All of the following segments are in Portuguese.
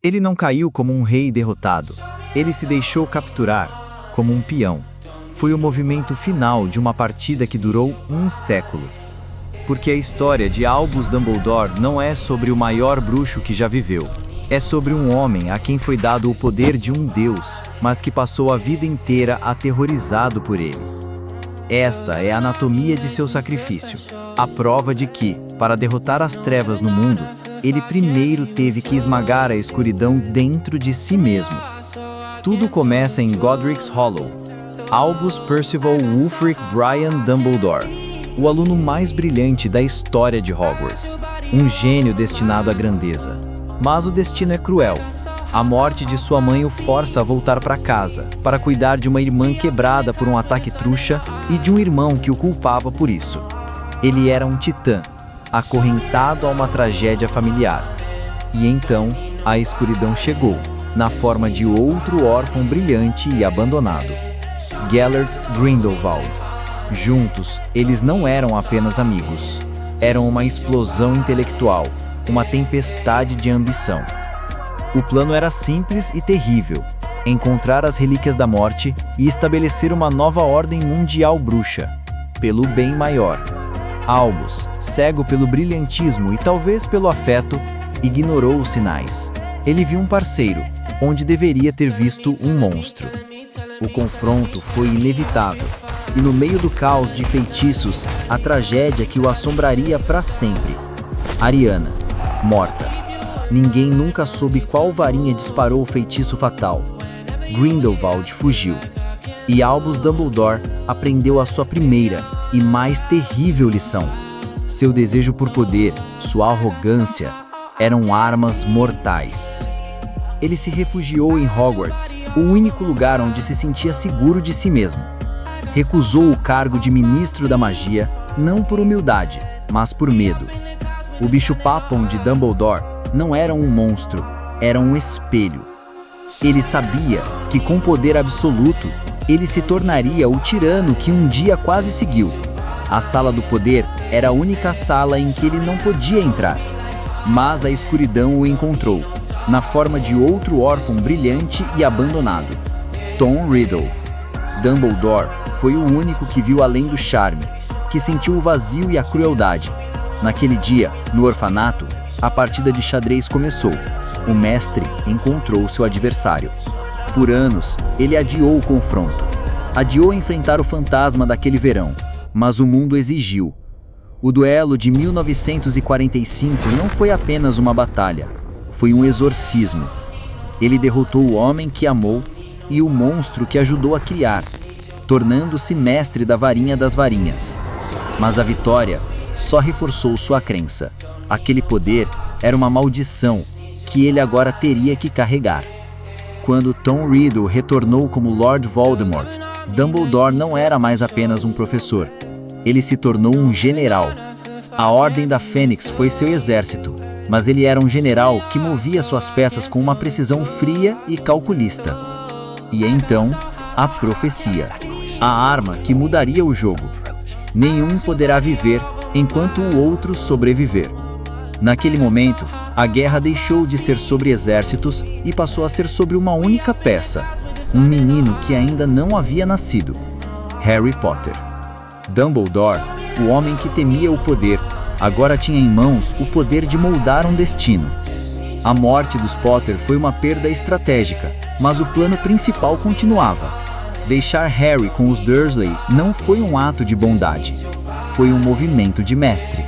Ele não caiu como um rei derrotado. Ele se deixou capturar, como um peão. Foi o movimento final de uma partida que durou um século. Porque a história de Albus Dumbledore não é sobre o maior bruxo que já viveu. É sobre um homem a quem foi dado o poder de um deus, mas que passou a vida inteira aterrorizado por ele. Esta é a anatomia de seu sacrifício, a prova de que, para derrotar as trevas no mundo, ele primeiro teve que esmagar a escuridão dentro de si mesmo. Tudo começa em Godric's Hollow. Albus Percival Wulfric Brian Dumbledore, o aluno mais brilhante da história de Hogwarts, um gênio destinado à grandeza. Mas o destino é cruel. A morte de sua mãe o força a voltar para casa, para cuidar de uma irmã quebrada por um ataque trouxa e de um irmão que o culpava por isso. Ele era um titã, acorrentado a uma tragédia familiar. E então, a escuridão chegou, na forma de outro órfão brilhante e abandonado. Gellert Grindelwald. Juntos, eles não eram apenas amigos. Eram uma explosão intelectual, uma tempestade de ambição. O plano era simples e terrível: encontrar as relíquias da morte e estabelecer uma nova ordem mundial bruxa, pelo bem maior. Albus, cego pelo brilhantismo e talvez pelo afeto, ignorou os sinais. Ele viu um parceiro, onde deveria ter visto um monstro. O confronto foi inevitável, e no meio do caos de feitiços, a tragédia que o assombraria para sempre. Ariana, morta. Ninguém nunca soube qual varinha disparou o feitiço fatal. Grindelwald fugiu. E Albus Dumbledore aprendeu a sua primeira e mais terrível lição. Seu desejo por poder, sua arrogância, eram armas mortais. Ele se refugiou em Hogwarts, o único lugar onde se sentia seguro de si mesmo. Recusou o cargo de ministro da magia, não por humildade, mas por medo. O bicho-papão de Dumbledore não era um monstro, era um espelho. Ele sabia que com poder absoluto, ele se tornaria o tirano que um dia quase seguiu. A Sala do Poder era a única sala em que ele não podia entrar. Mas a escuridão o encontrou, na forma de outro órfão brilhante e abandonado, Tom Riddle. Dumbledore foi o único que viu além do charme, que sentiu o vazio e a crueldade. Naquele dia, no orfanato, a partida de xadrez começou. O mestre encontrou seu adversário. Por anos, ele adiou o confronto. Adiou enfrentar o fantasma daquele verão, mas o mundo exigiu. O duelo de 1945 não foi apenas uma batalha, foi um exorcismo. Ele derrotou o homem que amou e o monstro que ajudou a criar, tornando-se mestre da varinha das varinhas. Mas a vitória só reforçou sua crença. Aquele poder era uma maldição que ele agora teria que carregar. Quando Tom Riddle retornou como Lord Voldemort, Dumbledore não era mais apenas um professor. Ele se tornou um general. A Ordem da Fênix foi seu exército, mas ele era um general que movia suas peças com uma precisão fria e calculista. E então, a profecia. A arma que mudaria o jogo. Nenhum poderá viver enquanto o outro sobreviver. Naquele momento, a guerra deixou de ser sobre exércitos e passou a ser sobre uma única peça, um menino que ainda não havia nascido, Harry Potter. Dumbledore, o homem que temia o poder, agora tinha em mãos o poder de moldar um destino. A morte dos Potter foi uma perda estratégica, mas o plano principal continuava. Deixar Harry com os Dursley não foi um ato de bondade, foi um movimento de mestre.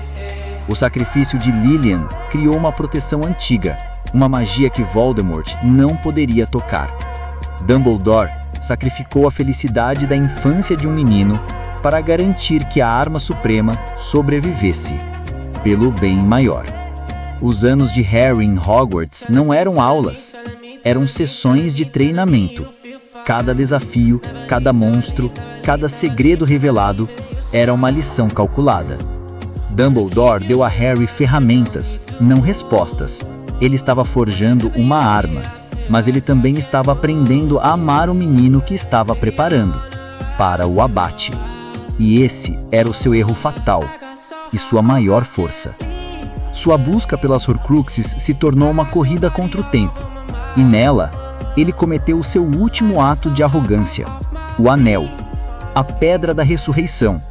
O sacrifício de Lilian criou uma proteção antiga, uma magia que Voldemort não poderia tocar. Dumbledore sacrificou a felicidade da infância de um menino para garantir que a arma suprema sobrevivesse, pelo bem maior. Os anos de Harry em Hogwarts não eram aulas, eram sessões de treinamento. Cada desafio, cada monstro, cada segredo revelado era uma lição calculada. Dumbledore deu a Harry ferramentas, não respostas. Ele estava forjando uma arma, mas ele também estava aprendendo a amar o menino que estava preparando para o abate. E esse era o seu erro fatal e sua maior força. Sua busca pelas Horcruxes se tornou uma corrida contra o tempo. e nela, ele cometeu o seu último ato de arrogância, o Anel, a Pedra da Ressurreição.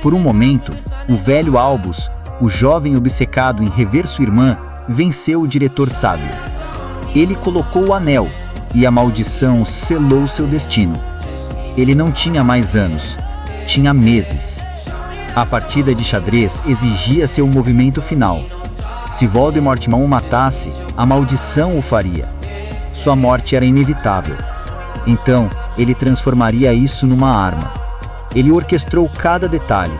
Por um momento, o velho Albus, o jovem obcecado em rever sua irmã, venceu o diretor sábio. Ele colocou o anel, e a maldição selou seu destino. Ele não tinha mais anos, tinha meses. A partida de xadrez exigia seu movimento final. Se Voldemort não o matasse, a maldição o faria. Sua morte era inevitável. Então, ele transformaria isso numa arma. Ele orquestrou cada detalhe.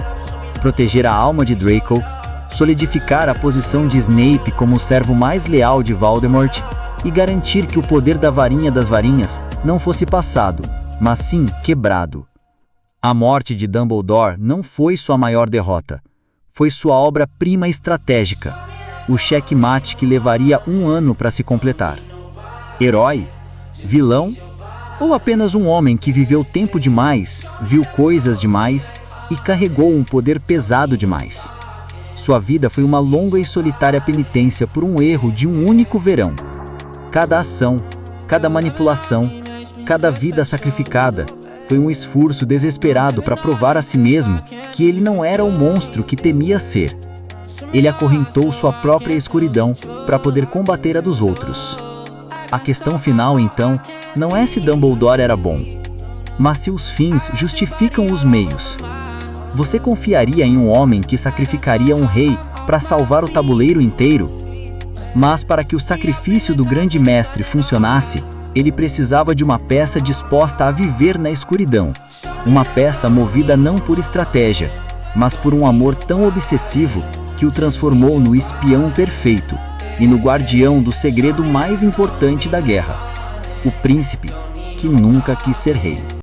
Proteger a alma de Draco, solidificar a posição de Snape como o servo mais leal de Voldemort e garantir que o poder da varinha das varinhas não fosse passado, mas sim quebrado. A morte de Dumbledore não foi sua maior derrota. Foi sua obra-prima estratégica, o checkmate que levaria 1 ano para se completar. Herói? Vilão? Ou apenas um homem que viveu tempo demais, viu coisas demais e carregou um poder pesado demais? Sua vida foi uma longa e solitária penitência por um erro de um único verão. Cada ação, cada manipulação, cada vida sacrificada foi um esforço desesperado para provar a si mesmo que ele não era o monstro que temia ser. Ele acorrentou sua própria escuridão para poder combater a dos outros. A questão final, então, não é se Dumbledore era bom, mas se os fins justificam os meios. Você confiaria em um homem que sacrificaria um rei para salvar o tabuleiro inteiro? Mas para que o sacrifício do grande mestre funcionasse, ele precisava de uma peça disposta a viver na escuridão. Uma peça movida não por estratégia, mas por um amor tão obsessivo que o transformou no espião perfeito e no guardião do segredo mais importante da guerra: o príncipe que nunca quis ser rei.